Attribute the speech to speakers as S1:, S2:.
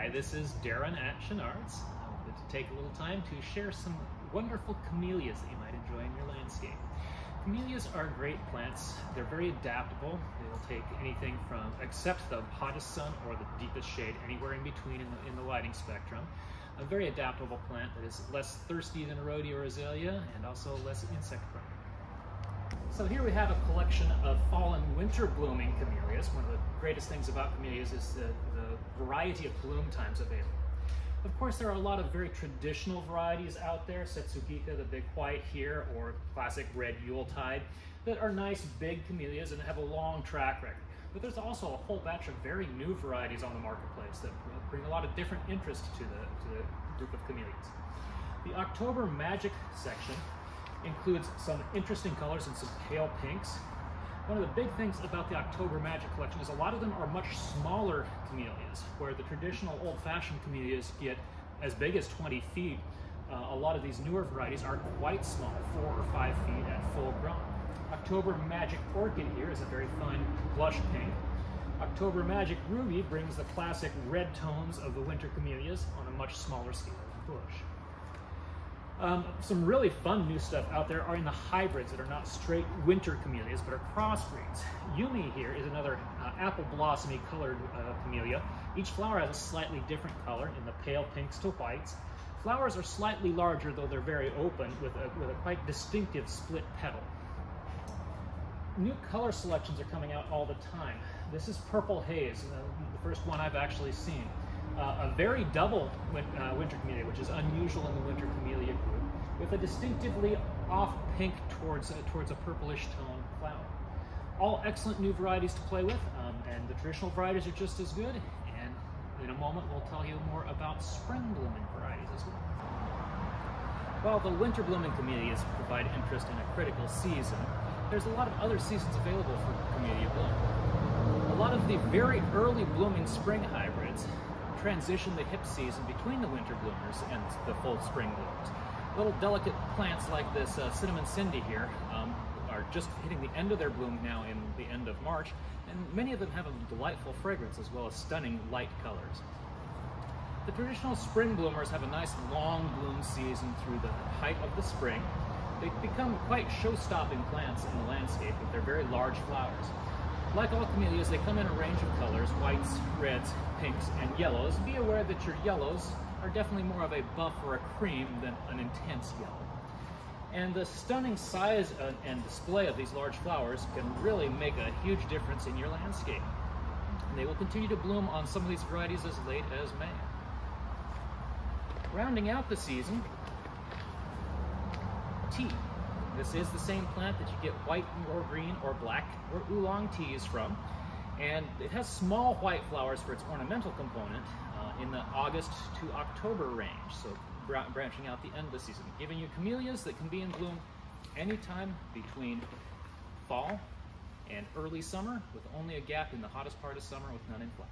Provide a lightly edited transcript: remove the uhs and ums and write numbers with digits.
S1: Hi, this is Darren at Chenard's. I wanted to take a little time to share some wonderful camellias that you might enjoy in your landscape. Camellias are great plants. They're very adaptable. They'll take anything from, except the hottest sun or the deepest shade, anywhere in between in the lighting spectrum. A very adaptable plant that is less thirsty than a rhodea or azalea and also less insect prone. So here we have a collection of fall and winter blooming camellias. One of the greatest things about camellias is the variety of bloom times available. Of course, there are a lot of very traditional varieties out there, Setsugika, the big white here, or classic red Yuletide, that are nice big camellias and have a long track record. But there's also a whole batch of very new varieties on the marketplace that bring a lot of different interest to the group of camellias. The October Magic section includes some interesting colors and some pale pinks. One of the big things about the October Magic collection is a lot of them are much smaller camellias, where the traditional old-fashioned camellias get as big as 20 feet. A lot of these newer varieties are quite small, 4 or 5 feet at full grown. October Magic Orchid here is a very fun blush pink. October Magic Ruby brings the classic red tones of the winter camellias on a much smaller scale of bush. Some really fun new stuff out there are in the hybrids that are not straight winter camellias, but are crossbreeds. Yumi here is another apple blossomy colored camellia. Each flower has a slightly different color in the pale pinks to whites. Flowers are slightly larger, though they're very open, with a quite distinctive split petal. New color selections are coming out all the time. This is Purple Haze, the first one I've actually seen. A very double winter camellia, which is unusual in the winter camellia group, with a distinctively off pink towards a purplish tone flower. All excellent new varieties to play with, and the traditional varieties are just as good. And in a moment, we'll tell you more about spring blooming varieties as well. While the winter blooming camellias provide interest in a critical season, there's a lot of other seasons available for camellia bloom. A lot of the very early blooming spring hybrids transition the hip season between the winter bloomers and the full spring bloomers. Little delicate plants like this Cinnamon Cindy here are just hitting the end of their bloom now in the end of March, and many of them have a delightful fragrance as well as stunning light colors. The traditional spring bloomers have a nice long bloom season through the height of the spring. They become quite show-stopping plants in the landscape with their very large flowers. Like all camellias, they come in a range of colors: whites, reds, pinks, and yellows. Be aware that your yellows are definitely more of a buff or a cream than an intense yellow. And the stunning size and display of these large flowers can really make a huge difference in your landscape. And they will continue to bloom on some of these varieties as late as May. Rounding out the season, tea. This is the same plant that you get white or green or black or oolong teas from, and it has small white flowers for its ornamental component in the August to October range, so branching out the end of the season, giving you camellias that can be in bloom anytime between fall and early summer, with only a gap in the hottest part of summer with none in flower.